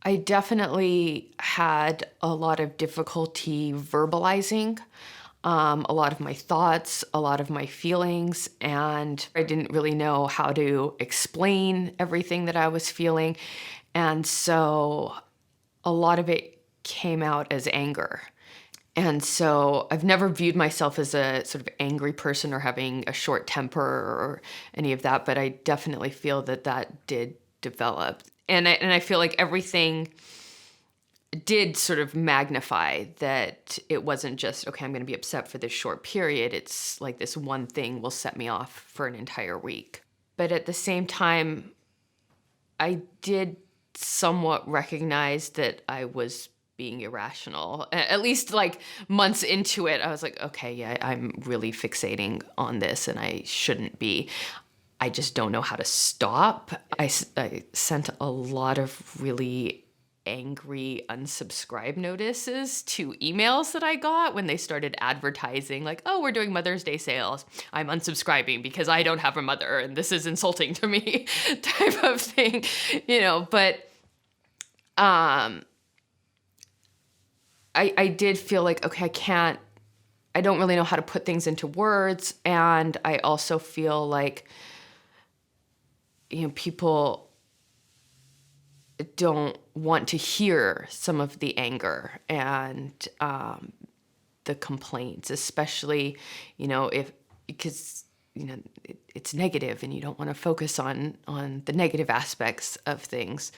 I definitely had a lot of difficulty verbalizing a lot of my thoughts, a lot of my feelings, and I didn't really know how to explain everything that I was feeling. And so a lot of it came out as anger. And so I've never viewed myself as a sort of angry person or having a short temper or any of that, but I definitely feel that that did develop. And I feel like everything did sort of magnify that it wasn't just, okay, I'm going to be upset for this short period. It's like this one thing will set me off for an entire week. But at the same time, I did somewhat recognize that I was being irrational. At least like months into it, I was like, okay, yeah, I'm really fixating on this and I shouldn't be. I just don't know how to stop. I sent a lot of really angry unsubscribe notices to emails that I got when they started advertising, like, oh, we're doing Mother's Day sales. I'm unsubscribing because I don't have a mother and this is insulting to me, type of thing, But um, I did feel like, okay, I don't really know how to put things into words. And I also feel like, people don't want to hear some of the anger and the complaints, especially, if because it's negative and you don't want to focus on the negative aspects of things.